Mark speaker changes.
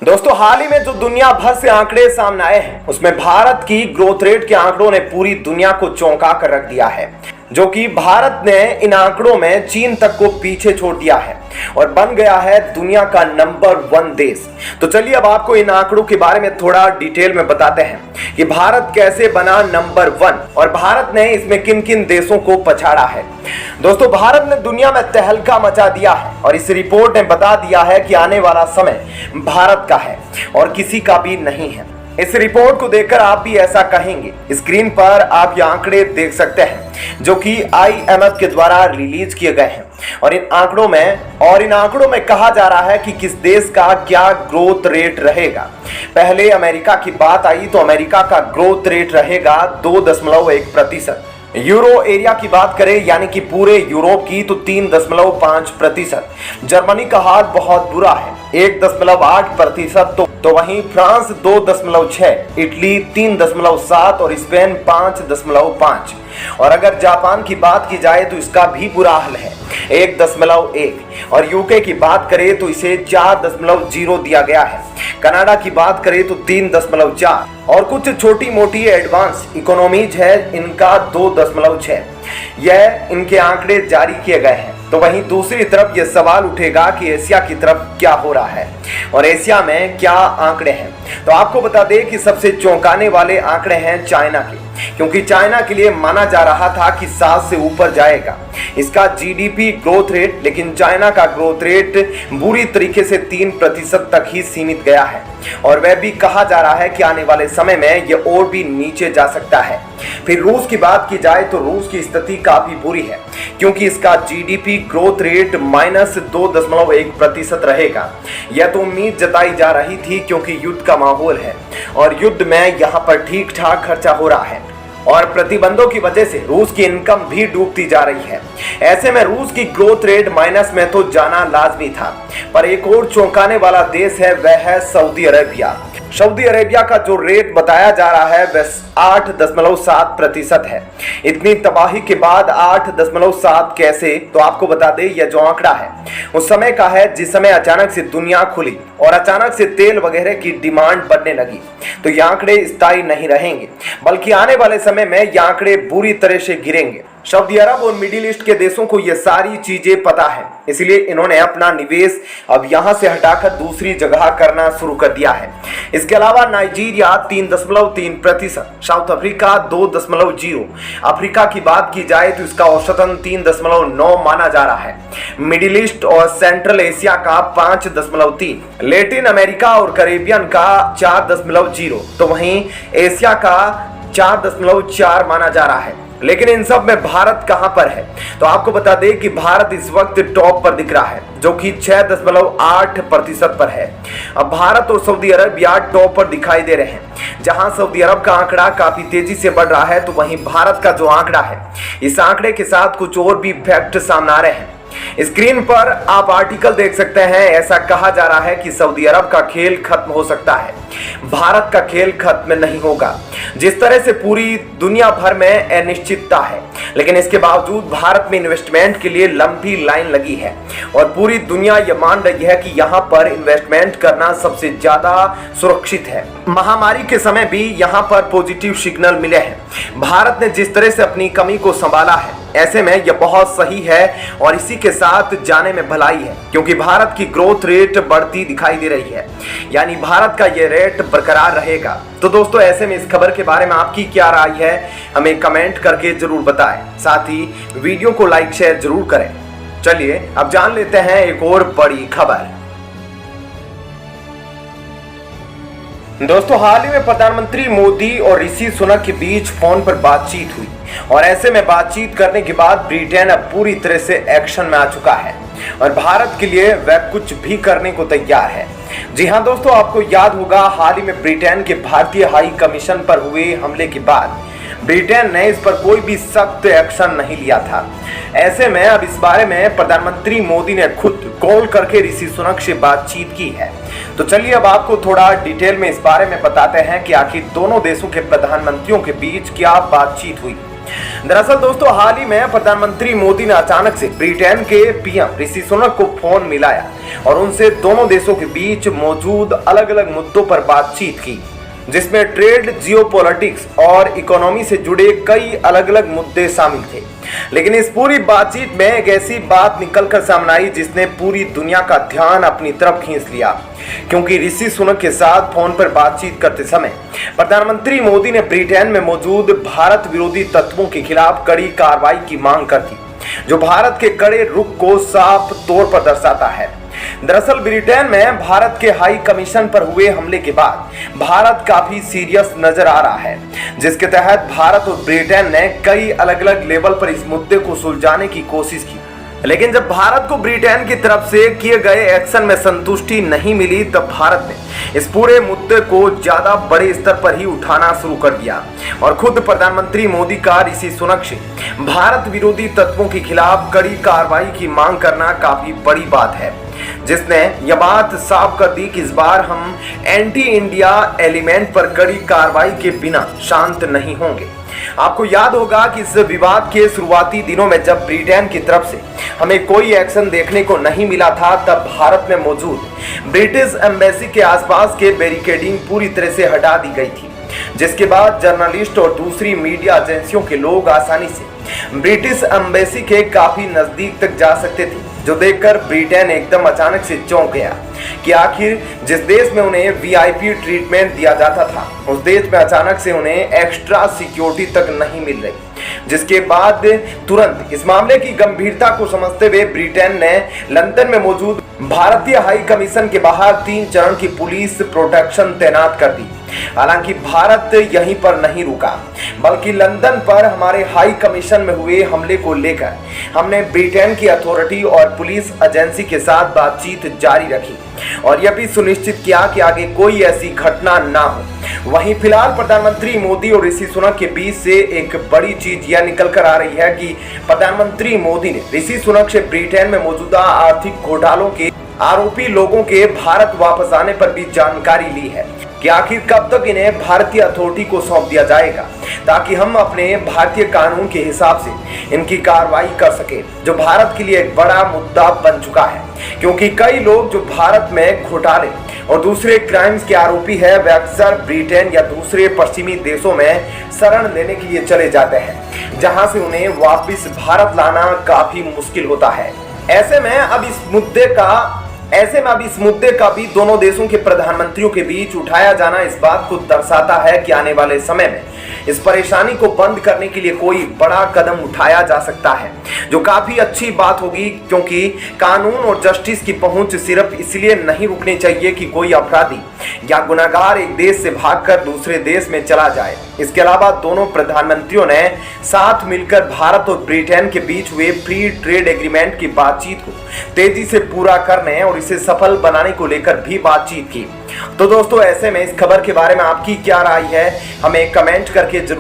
Speaker 1: दोस्तों, हाल ही में जो दुनिया भर से आंकड़े सामने आए हैं उसमें भारत की ग्रोथ रेट के आंकड़ों ने पूरी दुनिया को चौंका कर रख दिया है, जो कि भारत ने इन आंकड़ों में चीन तक को पीछे छोड़ दिया है और बन गया है दुनिया का नंबर 1 देश। तो चलिए अब आपको इन आंकड़ों के बारे में थोड़ा डिटेल में बताते हैं कि भारत कैसे बना नंबर 1 और भारत ने इसमें किन किन देशों को पछाड़ा है। दोस्तों, भारत ने दुनिया में तहलका मचा दिया है और इस रिपोर्ट ने बता दिया है कि आने वाला समय भारत का है और किसी का भी नहीं है। इस रिपोर्ट को देखकर आप भी ऐसा कहेंगे। स्क्रीन पर आप ये आंकड़े देख सकते हैं जो कि IMF के द्वारा रिलीज किए गए हैं और इन आंकड़ों में कहा जा रहा है कि किस देश का क्या ग्रोथ रेट रहेगा। पहले अमेरिका की बात आई तो अमेरिका का ग्रोथ रेट रहेगा 2.1%। यूरो एरिया की बात करें यानी कि पूरे यूरोप की तो 3.5%। जर्मनी का हाल बहुत बुरा है 1.8%। तो वहीं फ्रांस 2.6, इटली 3.7 और स्पेन 5.5। और अगर जापान की बात की जाए तो इसका भी बुरा हाल है 1.1 और यूके की बात करें तो इसे 4.0 दिया गया है। कनाडा की बात करें तो 3.4 और कुछ छोटी मोटी एडवांस इकोनॉमीज है इनका 2.6। यह इनके आंकड़े जारी किए गए हैं। तो वहीं दूसरी तरफ यह सवाल उठेगा कि एशिया की तरफ क्या हो रहा है और एशिया में क्या आंकड़े हैं। तो आपको बता दें कि सबसे चौंकाने वाले आंकड़े हैं चाइना के, क्योंकि चाइना के लिए माना जा रहा था कि 7 से ऊपर जाएगा इसका GDP ग्रोथ रेट, लेकिन चाइना का ग्रोथ रेट बुरी तरीके से 3% तक ही सीमित गया है और वह भी कहा जा रहा है कि आने वाले समय में यह और भी नीचे जा सकता है। फिर रूस की बात की जाए तो रूस की स्थिति काफी बुरी है क्योंकि इसका GDP ग्रोथ रेट -2.1% रहेगा। यह तो उम्मीद जताई जा रही थी क्योंकि युद्ध का माहौल है और युद्ध में यहाँ पर ठीक ठाक खर्चा हो रहा है और प्रतिबंधों की वजह से रूस की इनकम भी डूबती जा रही है। ऐसे में रूस की ग्रोथ रेट माइनस में तो जाना लाजमी था। पर एक और चौंकाने वाला देश है, वह है सऊदी अरेबिया। सऊदी अरेबिया का जो रेट बताया जा रहा है वह 8.7% है। इतनी तबाही के बाद 8.7 कैसे? तो आपको बता दें यह जो आंकड़ा है उस समय का है जिस समय अचानक से दुनिया खुली और अचानक से तेल वगैरह की डिमांड बढ़ने लगी। तो ये आंकड़े स्थायी नहीं रहेंगे बल्कि आने वाले समय में ये आंकड़े बुरी तरह से गिरेंगे। सऊदी अरब और मिडिल ईस्ट के देशों को ये सारी चीजें पता है, इसलिए इन्होंने अपना निवेश अब यहां से हटाकर दूसरी जगह करना शुरू कर दिया है। इसके अलावा नाइजीरिया 3.3%, साउथ अफ्रीका 2.0, अफ्रीका की बात की जाए तो इसका औसतन 3.9 माना जा रहा है। मिडिल ईस्ट और सेंट्रल एशिया का 5.3, लेटिन अमेरिका और कैरेबियन का 4.0, तो वहीं एशिया का 4.4 माना जा रहा है। लेकिन इन सब में भारत कहां पर है? तो आपको बता दें कि भारत इस वक्त टॉप पर दिख रहा है जो कि 6.8% पर है। अब भारत और सऊदी अरबिया टॉप पर दिखाई दे रहे हैं। जहां सऊदी अरब का आंकड़ा काफी तेजी से बढ़ रहा है तो वहीं भारत का जो आंकड़ा है इस आंकड़े के साथ कुछ और भी फैक्ट सामने आ रहे हैं। स्क्रीन पर आप आर्टिकल देख सकते हैं। ऐसा कहा जा रहा है कि सऊदी अरब का खेल खत्म हो सकता है, भारत का खेल खत्म नहीं होगा। जिस तरह से पूरी दुनिया भर में अनिश्चितता है, लेकिन इसके बावजूद भारत में इन्वेस्टमेंट के लिए लंबी लाइन लगी है और पूरी दुनिया यह मान रही है कि यहां पर इन्वेस्टमेंट करना सबसे ज्यादा सुरक्षित है। महामारी के समय भी यहां पर पॉजिटिव सिग्नल मिले हैं। भारत ने जिस तरह से अपनी कमी को संभाला है ऐसे में यह बहुत सही है और इसी के साथ जाने में भलाई है क्योंकि भारत की ग्रोथ रेट बढ़ती दिखाई दे रही है, यानी भारत का यह रेट बरकरार रहेगा। तो दोस्तों, ऐसे में इस खबर के बारे में आपकी क्या राय है हमें कमेंट करके जरूर बताएं। साथ ही वीडियो को लाइक शेयर जरूर करें। चलिए अब जान लेते हैं एक और बड़ी खबर। दोस्तों, हाल ही में प्रधानमंत्री मोदी और ऋषि सुनक के बीच फोन पर बातचीत हुई और ऐसे में बातचीत करने के बाद ब्रिटेन अब पूरी तरह से एक्शन में आ चुका है और भारत के लिए वह कुछ भी करने को तैयार है। जी हां दोस्तों, आपको याद होगा हाल ही में ब्रिटेन के भारतीय हाई कमीशन पर हुए हमले के बाद ब्रिटेन ने इस पर कोई भी सख्त एक्शन नहीं लिया था। ऐसे में अब इस बारे में प्रधानमंत्री मोदी ने खुद कॉल करके ऋषि सुनक से बातचीत की है। तो चलिए अब आपको थोड़ा डिटेल में इस बारे में बताते हैं कि आखिर दोनों देशों के प्रधानमंत्रियों के बीच क्या बातचीत हुई। दरअसल दोस्तों, हाल ही में प्रधानमंत्री मोदी ने अचानक से ब्रिटेन के पीएम ऋषि सुनक को फोन मिलाया और उनसे दोनों देशों के बीच मौजूद अलग अलग मुद्दों पर बातचीत की, जिसमें ट्रेड, जियोपॉलिटिक्स और इकोनॉमी से जुड़े कई अलग अलग मुद्दे शामिल थे। लेकिन इस पूरी बातचीत में एक ऐसी बात निकलकर सामने आई जिसने पूरी दुनिया का ध्यान अपनी तरफ खींच लिया, क्योंकि ऋषि सुनक के साथ फोन पर बातचीत करते समय प्रधानमंत्री मोदी ने ब्रिटेन में मौजूद भारत विरोधी तत्वों के खिलाफ कड़ी कार्रवाई की मांग कर दी, जो भारत के कड़े रुख को साफ तौर पर दर्शाता है। दरअसल ब्रिटेन में भारत के हाई कमीशन पर हुए हमले के बाद भारत काफी सीरियस नजर आ रहा है, जिसके तहत भारत और ब्रिटेन ने कई अलग अलग लेवल पर इस मुद्दे को सुलझाने की कोशिश की। लेकिन जब भारत को ब्रिटेन की तरफ से किए गए एक्शन में संतुष्टि नहीं मिली, तब भारत ने इस पूरे मुद्दे को ज्यादा बड़े स्तर पर ही उठाना शुरू कर दिया और खुद प्रधानमंत्री मोदी का ऋषि सुनक से भारत विरोधी तत्वों के खिलाफ कड़ी कार्रवाई की मांग करना काफी बड़ी बात है, जिसने यह बात साफ कर दी कि इस बार हम एंटी इंडिया एलिमेंट पर कड़ी कार्रवाई के बिना शांत नहीं होंगे। आपको याद होगा कि इस विवाद के शुरुआती दिनों में जब ब्रिटेन की तरफ से हमें कोई एक्शन देखने को नहीं मिला था, तब भारत में मौजूद ब्रिटिश एम्बेसी के आसपास के बैरिकेडिंग पूरी तरह से हटा दी गई थी, जिसके बाद जर्नलिस्ट और दूसरी मीडिया एजेंसियों के लोग आसानी से ब्रिटिश एम्बेसी के काफी नजदीक तक जा सकते थे, जो देखकर ब्रिटेन एकदम अचानक से चौंक गया कि आखिर जिस देश में उन्हें वीआईपी ट्रीटमेंट दिया जाता था, उस देश में अचानक से उन्हें एक्स्ट्रा सिक्योरिटी तक नहीं मिल रही। जिसके बाद तुरंत इस मामले की गंभीरता को समझते हुए ब्रिटेन ने लंदन में मौजूद भारतीय हाई कमीशन के बाहर 3 चरण की पुलिस प्रोटेक्शन तैनात कर दी। हालांकि भारत यहीं पर नहीं रुका, बल्कि लंदन पर हमारे हाई कमीशन में हुए हमले को लेकर हमने ब्रिटेन की अथॉरिटी और पुलिस एजेंसी के साथ बातचीत जारी रखी और यह भी सुनिश्चित किया कि आगे कोई ऐसी घटना ना हो। वहीं फिलहाल प्रधानमंत्री मोदी और ऋषि सुनक के बीच से एक बड़ी चीज यह निकल कर आ रही है कि प्रधानमंत्री मोदी ने ऋषि सुनक से ब्रिटेन में मौजूदा आर्थिक घोटालों के आरोपी लोगों के भारत वापस आने पर भी जानकारी ली है कि आखिर कब तक इन्हें भारतीय अथॉरिटी को सौंप दिया जाएगा, ताकि हम अपने भारतीय कानून के हिसाब से इनकी कार्रवाई कर सके, जो भारत के लिए एक बड़ा मुद्दा बन चुका है। क्योंकि कई लोग जो भारत में घोटाले और दूसरे क्राइम्स के आरोपी है, वे अक्सर ब्रिटेन या दूसरे पश्चिमी देशों में शरण लेने के लिए चले जाते हैं, जहां से उन्हें वापस भारत लाना काफी मुश्किल होता है। ऐसे में अब इस मुद्दे का भी दोनों देशों के प्रधानमंत्रियों के बीच उठाया जाना इस बात को दर्शाता है कि आने वाले समय में इस परेशानी को बंद करने के लिए कोई बड़ा कदम उठाया जा सकता है, जो काफी अच्छी बात होगी, क्योंकि कानून और जस्टिस की पहुंच सिर्फ इसलिए नहीं रुकनी चाहिए कि कोई अपराधी या गुनहगार एक देश से भागकर दूसरे देश में चला जाए। इसके अलावा दोनों प्रधानमंत्रियों ने साथ मिलकर भारत और ब्रिटेन के बीच हुए फ्री ट्रेड एग्रीमेंट की बातचीत को तेजी से पूरा करने और इसे सफल बनाने को लेकर भी बातचीत की। तो दोस्तों, ऐसे में इस खबर के बारे में आपकी क्या राय है, हमें कमेंट करके जरूर